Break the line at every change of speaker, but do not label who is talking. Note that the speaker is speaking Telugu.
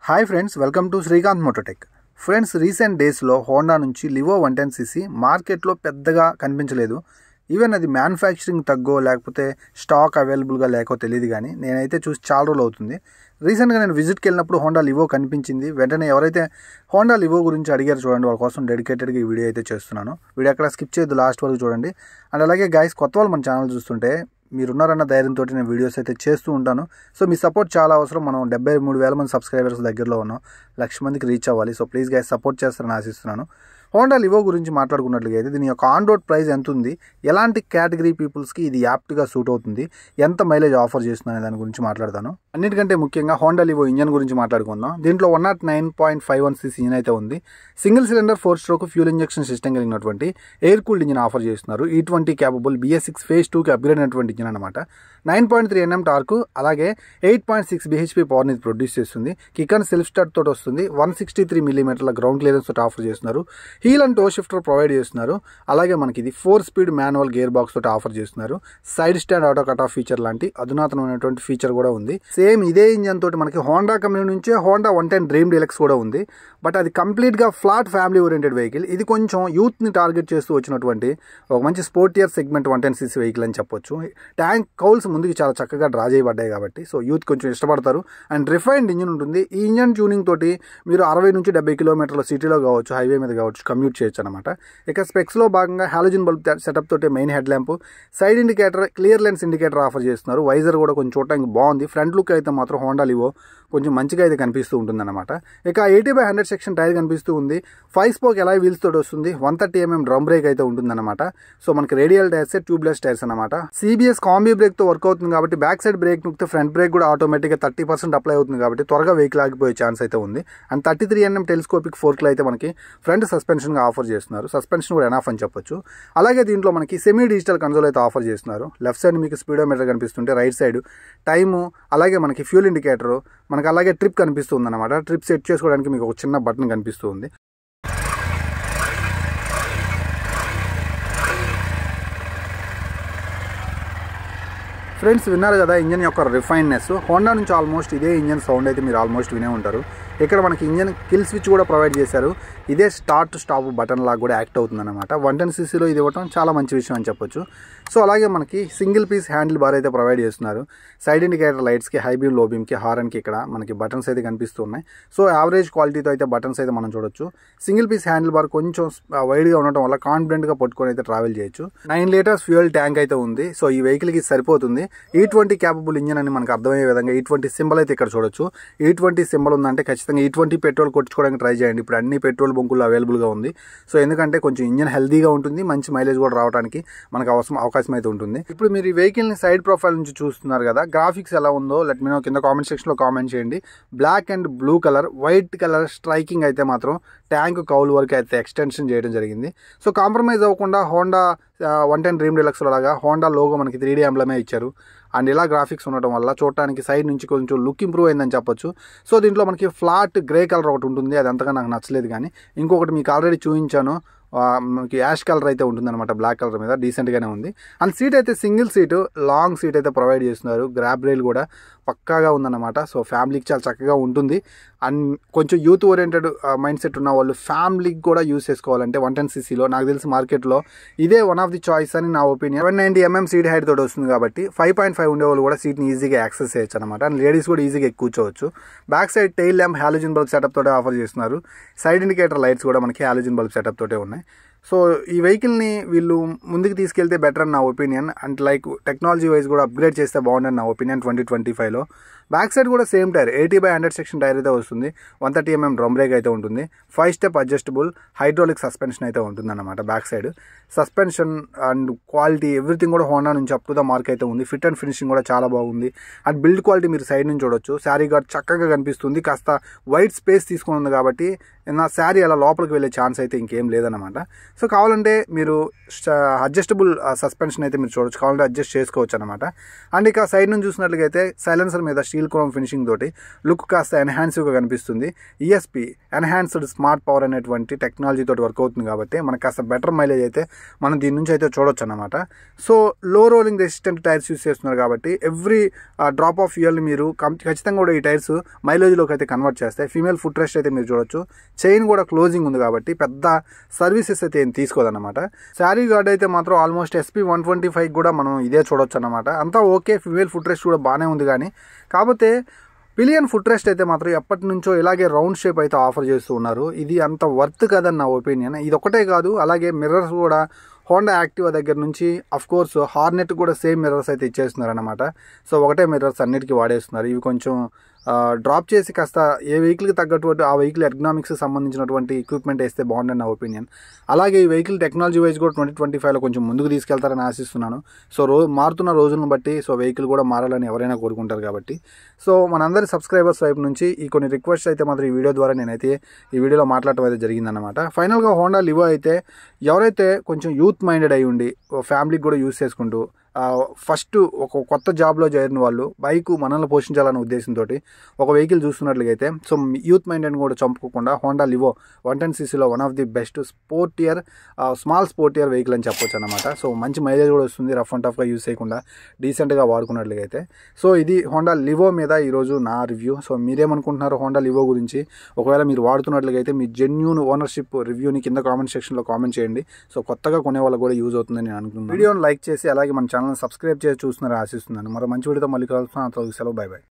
Hi friends, welcome to Srikanth Mototech. Friends, recent డేస్లో హోండా నుంచి లివో 110cc మార్కెట్లో పెద్దగా కనిపించలేదు. ఈవెన్ అది మ్యానుఫ్యాక్చరింగ్ తగ్గో లేకపోతే స్టాక్ అవైలబుల్గా లేకో తెలియదు, కానీ నేనైతే చూసి చాలా రోజులు అవుతుంది. రీసెంట్గా నేను విజిట్కి వెళ్ళినప్పుడు హోండా లివో కనిపించింది. వెంటనే ఎవరైతే హోండా లివో గురించి అడిగారు చూడండి, వాళ్ళ కోసం డెడికేటెడ్గా ఈ వీడియో అయితే చేస్తున్నాను. వీడియో ఎక్కడ స్కిప్ చేయొద్దు, లాస్ట్ వరకు చూడండి. అండ్ అలాగే గైస్, కొత్త వాళ్ళు మన ఛానల్ చూస్తుంటే మీరున్నారన్న ధైర్యంతో నేను వీడియోస్ అయితే చేస్తూ ఉంటాను. సో మీ సపోర్ట్ చాలా అవసరం. మనం 73,000 మంది సబ్స్క్రైబర్స్ దగ్గరలో ఉన్నాం. 1,00,000 మందికి రీచ్ అవ్వాలి. సో ప్లీజ్ గైస్, సపోర్ట్ చేస్తారని ఆశిస్తున్నాను. హోండా లివో గురించి మాట్లాడుకున్నట్లుగా అయితే దీని యొక్క ఆన్ రోడ్ ప్రైస్ ఎంత ఉంది, ఎలాంటి కేటగిరీ పీపుల్స్కి ఇది యాప్ట్గా సూట్ అవుతుంది, ఎంత మైలేజ్ ఆఫర్ చేస్తుంది అనే దాని గురించి మాట్లాడతాను. అన్నిటికంటే ముఖ్యంగా హోండా లివో ఇంజన్ గురించి మాట్లాడుకుందాం. దీంట్లో 109.51cc ఇంజన్ అయితే ఉంది. Single cylinder four stroke fuel injection system కలిగినటువంటి ఎయిర్ కూల్డ్ ఇంజన్ ఆఫర్ చేస్తున్నారు. E20 క్యాపబుల్ BS6 Phase 2కి అప్గ్రేడ్ అయినటువంటి ఇంజన్ అనమాట. 9.3 Nm టార్క్, అలాగే 8.6 bhp పవర్ని ప్రొడ్యూస్ చేస్తుంది. కిక్ అండ్ సెల్ఫ్ స్టార్ట్ తోటి వస్తుంది. 163 mm గ్రౌండ్ క్లియరెన్స్ తోటి ఆఫర్ చేస్తున్నారు. Heel and toe shifter provide చేస్తున్నారు. అలాగే మనకి ఇది 4-స్పీడ్ మాన్యువల్ గేర్ బాక్స్ తోటి ఆఫర్ చేస్తున్నారు. Side stand auto cut off feature లాంటి అధునాతనమైనటువంటి ఫీచర్ కూడా ఉంది. సేమ్ ఇదే ఇంజన్ తోటి మనకి హోండా కంపెనీ నుంచే హోండా 110 డ్రీమ్ డీలక్స్ కూడా ఉంది. బట్ అది కంప్లీట్గా ఫ్లాట్ ఫ్యామిలీ ఓరియంటెడ్ వెహికల్. ఇది కొంచెం యూత్ని టార్గెట్ చేస్తూ వచ్చినటువంటి ఒక మంచి స్పోర్టియర్ సెగ్మెంట్ 110cc వెహికల్ అని చెప్పొచ్చు. ట్యాంక్ కౌల్స్ ముందుకి చాలా చక్కగా డ్రా చేయబడ్డాయి కాబట్టి సో యూత్ కొంచెం ఇష్టపడతారు. అండ్ రిఫైన్డ్ ఇంజన్ ఉంటుంది. ఈ ఇంజన్ ట్యూనింగ్ తోటి మీరు 60 నుంచి 70 కిలోమీటర్ల సిటీలో కావచ్చు, హైవే మీద కావచ్చు కమ్యూట్ చేయొచ్చు అనమాట. ఇక స్పెక్స్లో భాగంగా హాలోజన్ బల్బ్ సెటప్ తోటి main head lamp, side indicator, clear lens indicator offer చేస్తున్నారు. వైజర్ కూడా కొంచెం చూడటానికి బాగుంది. ఫ్రంట్ లుక్ అయితే మాత్రం హోండా లివో కొంచెం మంచిగా అయితే కనిపిస్తూ ఉంటుంది అనమాట. ఇక 80/100 సెక్షన్ టైర్ కనిపిస్తూ ఉంది. 5 స్పోక్ అలాయ్ వీల్స్ తోటి వస్తుంది. 130 mm డ్రమ్ బ్రేక్ అయితే ఉంటుందన్నమాట. సో మనకి రేడియల్ టైర్స్, ట్యూబ్లెస్ టైర్స్ అనమాట. CBS కాంబీ బ్రేక్ తో వర్క్ అవుతుంది కాబట్టి బ్యాక్ సైడ్ బ్రేక్ నొక్కితే ఫ్రంట్ బ్రేక్ కూడా ఆటోమేటిక్గా 30% అప్లై అవుతుంది కాబట్టి త్వరగా వెహికల్ ఆగిపోయే ఛాన్స్ అయితే ఉంది. అండ్ 33 mm టెలిస్కోపిక్ ఫోర్క్లు అయితే మనకి ఫ్రంట్ సస్పెన్షన్ గా ఆఫర్ చేస్తున్నారు. సస్పెన్షన్ కూడా ఎనాఫ్ అని చెప్పొచ్చు. అలాగే దీంట్లో మనకి సెమీ డిజిటల్ కన్సోల్ అయితే ఆఫర్ చేస్తున్నారు. లెఫ్ట్ సైడ్ మీకు స్పీడోమీటర్ కనిపిస్తుంటే, రైట్ సైడ్ టైము, అలాగే మనకి ఫ్యూల్ ఇండికేటర్, మనకి అలాగే ట్రిప్ కనిపిస్తుంది అనమాట. ట్రిప్ సెట్ చేసుకోవడానికి మీకు ఒక చిన్న బటన్ కనిపిస్తుంది. ఫ్రెండ్స్, విన్నారు కదా ఇంజన్ యొక్క రిఫైన్నెస్. హోండా నుంచి ఆల్మోస్ట్ ఇదే ఇంజన్ సౌండ్ అయితే మీరు ఆల్మోస్ట్ వినే ఉంటారు. ఇక్కడ మనకి ఇంజన్ కిల్ స్విచ్ కూడా ప్రొవైడ్ చేశారు. ఇదే స్టార్ట్ స్టాప్ బటన్ లాగా కూడా యాక్ట్ అవుతుంది అనమాట. 110cc ఇది ఇవ్వటం చాలా మంచి విషయం అని చెప్పొచ్చు. సో అలాగే మనకి సింగిల్ పీస్ హ్యాండిల్ బార్ అయితే ప్రొవైడ్ చేస్తున్నారు. సైడ్ ఇండికేటర్ లైట్స్కి, హై బీమ్, లో బీమ్కి, హారన్కి ఇక్కడ మనకి బటన్స్ అయితే కనిపిస్తూ ఉన్నాయి. సో యావరేజ్ క్వాలిటీతో అయితే బటన్స్ అయితే మనం చూడొచ్చు. సింగిల్ పీస్ హ్యాండిల్ బార్ కొంచెం వైడ్గా ఉండటం వల్ల కాన్ఫిడెంట్గా పట్టుకొని అయితే ట్రావెల్ చేయొచ్చు. 9 లీటర్స్ ఫ్యూయల్ ట్యాంక్ అయితే ఉంది. సో ఈ వెహికల్కి సరిపోతుంది. E20 క్యాపబుల్ ఇంజన్ అని మనకు అర్థమయ్యే విధంగా E20 సింబల్ అయితే ఇక్కడ చూడొచ్చు. E20 సింబల్ ఉందంటే ఖచ్చితంగా E20 పెట్రోల్ కొట్టుకోవడానికి ట్రై చేయండి. ఇప్పుడు అన్ని పెట్రోల్ బంకుల్లో అవైలబుల్గా ఉంది. సో ఎందుకంటే కొంచెం ఇంజన్ హెల్దీగా ఉంటుంది, మంచి మైలేజ్ కూడా రావడానికి మనకు అవకాశం అయితే ఉంటుంది. ఇప్పుడు మీరు ఈ వెహికల్ని సైడ్ ప్రొఫైల్ నుంచి చూస్తున్నారు కదా, గ్రాఫిక్స్ ఎలా ఉందో లెట్ మీ నో కింద కామెంట్ సెక్షన్లో కామెంట్ చేయండి. Black and blue colour, white colour striking అయితే మాత్రం ట్యాంక్ కౌల్ వరకు అయితే ఎక్స్టెన్షన్ చేయడం జరిగింది. సో కాంప్రమైజ్ అవ్వకుండా హోండా 110 డ్రీమ్ డీలక్స్ లాగా హోండా లోగో మనకి 3D ఎంబ్లమే ఇచ్చారు. అండ్ ఇలా గ్రాఫిక్స్ ఉండటం వల్ల చూడటానికి సైడ్ నుంచి కొంచెం లుక్ ఇంప్రూవ్ అయిందని చెప్పొచ్చు. సో దీంట్లో మనకి ఫ్లాట్ గ్రే కలర్ ఒకటి ఉంటుంది, అది అంతగా నాకు నచ్చలేదు. కానీ ఇంకొకటి మీకు ఆల్రెడీ చూపించాను, మనకి యాష్ కలర్ అయితే ఉంటుందన్నమాట. బ్లాక్ కలర్ మీద డీసెంట్గానే ఉంది. అండ్ సీట్ అయితే సింగిల్ సీటు, లాంగ్ సీట్ అయితే ప్రొవైడ్ చేస్తున్నారు. గ్రాబ్ రైల్ కూడా పక్కాగా ఉందన్నమాట. సో ఫ్యామిలీకి చాలా చక్కగా ఉంటుంది. అండ్ కొంచెం యూత్ ఓరియంటెడ్ మైండ్ సెట్ ఉన్న వాళ్ళు ఫ్యామిలీకి కూడా యూస్ చేసుకోవాలంటే 110cc నాకు తెలిసి మార్కెట్లో ఇదే వన్ ఆఫ్ ది చాయిస్ అని నా ఒపీనియన్. 790 mm సీట్ హైట్ తోటి వస్తుంది కాబట్టి 5.5 ఉండేవాళ్ళు కూడా సీట్ని ఈజీగా యాక్సెస్ చేయొచ్చు అనమాట. అండ్ లేడీస్ కూడా ఈజీగా కూర్చోవచ్చు. Back side tail lamp halogen bulb setup తోటే ఆఫర్ చేస్తున్నారు. సైడ్ ఇండికేటర్ లైట్స్ కూడా మనకి హాలోజన్ బల్బ్ సెటప్ తోటే ఉన్నాయి. సో ఈ వెహికల్ని వీళ్ళు ముందుకు తీసుకెళ్తే బెటర్ అని నా opinion. And like technology wise కూడా అప్గ్రేడ్ చేస్తే బాగుండని నా ఒపీనియన్ 2025లో. బ్యాక్ సైడ్ కూడా సేమ్ టైర్, 80/100 సెక్షన్ టైర్ అయితే వస్తుంది. 130 mm డ్రమ్ బ్రేక్ అయితే ఉంటుంది. 5 స్టెప్ అడ్జస్టబుల్ హైడ్రాలిక్ సస్పెన్షన్ అయితే ఉంటుంది అన్నమాట. Back side suspension and quality everything కూడా హోండా నుంచి అప్ టు ద మార్క్ అయితే ఉంది. ఫిట్ అండ్ ఫినిషింగ్ కూడా చాలా బాగుంది. అండ్ బిల్డ్ క్వాలిటీ మీరు సైడ్ నుంచి చూడొచ్చు. శారీ గార్డ్ చక్కగా కనిపిస్తుంది. కాస్త వైట్ స్పేస్ తీసుకుని ఉంది కాబట్టి నా శారీ అలా లోపలికి వెళ్ళే ఛాన్స్ అయితే ఇంకేం లేదన్నమాట. సో కావాలంటే మీరు అడ్జస్టబుల్ సస్పెన్షన్ అయితే మీరు చూడొచ్చు, కావాలంటే అడ్జస్ట్ చేసుకోవచ్చు అనమాట. అండ్ ఇక సైడ్ నుంచి చూసినట్లయితే సైలెన్సర్ మీద స్టీల్ క్రోమ్ ఫినిషింగ్ తోటి లుక్ కాస్త ఎన్హాన్సివ్గా కనిపిస్తుంది. ఈఎస్పీ ఎన్హాన్స్డ్ స్మార్ట్ పవర్ అనేటువంటి టెక్నాలజీ తోటి వర్క్ అవుతుంది కాబట్టి మనకు కాస్త బెటర్ మైలేజ్ అయితే మనం దీని నుంచి అయితే చూడొచ్చు అనమాట. సో లో రోలింగ్ రెసిస్టెంట్ టైర్స్ యూస్ చేస్తున్నారు కాబట్టి ఎవ్రీ డ్రాప్ ఆఫ్ ఫ్యూయల్ మీరు ఖచ్చితంగా కూడా ఈ టైర్స్ మైలేజ్లోకి అయితే కన్వర్ట్ చేస్తాయి. ఫీమేల్ ఫుట్ రెస్ట్ అయితే మీరు చూడొచ్చు. చైన్ కూడా క్లోజింగ్ ఉంది కాబట్టి పెద్ద సర్వీసెస్ అయితే ఏం తీసుకోదన్నమాట. శారీ గార్డ్ అయితే మాత్రం ఆల్మోస్ట్ SP 125 కూడా మనం ఇదే చూడొచ్చు అనమాట. అంతా ఓకే, ఫీమేల్ ఫుట్ రెస్ట్ కూడా బాగానే ఉంది. కానీ కాకపోతే పిలియన్ ఫుట్ రెస్ట్ అయితే మాత్రం ఎప్పటి నుంచో ఇలాగే రౌండ్ షేప్ అయితే ఆఫర్ చేస్తూ ఉన్నారు. ఇది అంత వర్త్ కాదని నా ఒపీనియన్. ఇది ఒకటే కాదు, అలాగే మిర్రర్స్ కూడా హోండా యాక్టివా దగ్గర నుంచి కోర్స్ హార్నెట్ కూడా సేమ్ మిర్రర్స్ అయితే ఇచ్చేస్తున్నారు అనమాట. సో ఒకటే మిర్రర్స్ అన్నిటికీ వాడేస్తున్నారు. ఇవి కొంచెం డ్రాప్ చేసి కాస్త ఏ వెహికల్కి తగ్గటువంటి ఆ వెహికల్ ఎర్గనామిక్స్ సంబంధించినటువంటి ఎక్విప్మెంట్ వేస్తే బాగుండని నా ఒపీనియన్. అలాగే ఈ వెహికల్ టెక్నాలజీ వైజ్ కూడా 2025లో కొంచెం ముందుకు తీసుకెళ్తారని ఆశిస్తున్నాను. సో మారుతున్న రోజులను బట్టి సో వెహికల్ కూడా మారాలని ఎవరైనా కోరుకుంటారు కాబట్టి. సో మనందరి సబ్స్క్రైబర్స్ వైపు నుంచి ఈ కొన్ని రిక్వెస్ట్ అయితే మాత్రం ఈ వీడియో ద్వారా నేనైతే ఈ వీడియోలో మాట్లాడటం అయితే జరిగిందనమాట. ఫైనల్గా హోండా లివో అయితే ఎవరైతే కొంచెం యూత్ మైండెడ్ అయి ఉండి ఫ్యామిలీకి కూడా యూస్ చేసుకుంటూ ఫస్ట్ ఒక కొత్త జాబ్లో చేరిన వాళ్ళు బైక్ మనల్ని పోషించాలనే ఉద్దేశంతో ఒక వెహికల్ చూస్తున్నట్లయితే సో యూత్ మైండెడ్ కూడా చంపుకోకుండా Honda Livo 110cc one of the best sportier small sportier vehicle అని చెప్పొచ్చు అనమాట. సో మంచి మైలేజ్ కూడా వస్తుంది, రఫ్ అండ్ టఫ్గా యూస్ చేయకుండా డీసెంట్గా వాడుకున్నట్లయితే. సో ఇది హోండా లివో మీద ఈరోజు నా రివ్యూ. సో మీరేమనుకుంటున్నారు హోండా లివో గురించి? ఒకవేళ మీరు వాడుతున్నట్లయితే మీ జెన్యూన్ ఓనర్షిప్ రివ్యూని కింద కామెంట్ సెక్షన్లో కామెంట్ చేయండి. సో కొత్తగా కొనే వాళ్ళకి కూడా యూజ్ అవుతుందని నేను అనుకుంటున్నాను. వీడియోని లైక్ చేసి అలాగే మన ఛానల్ సబ్స్క్రైబ్ చేసి చూస్తున్నారని ఆశిస్తున్నాను. మరో మంచి వీడియోతో మళ్ళీ కలుస్తున్నాను. సెలవు, బై బై.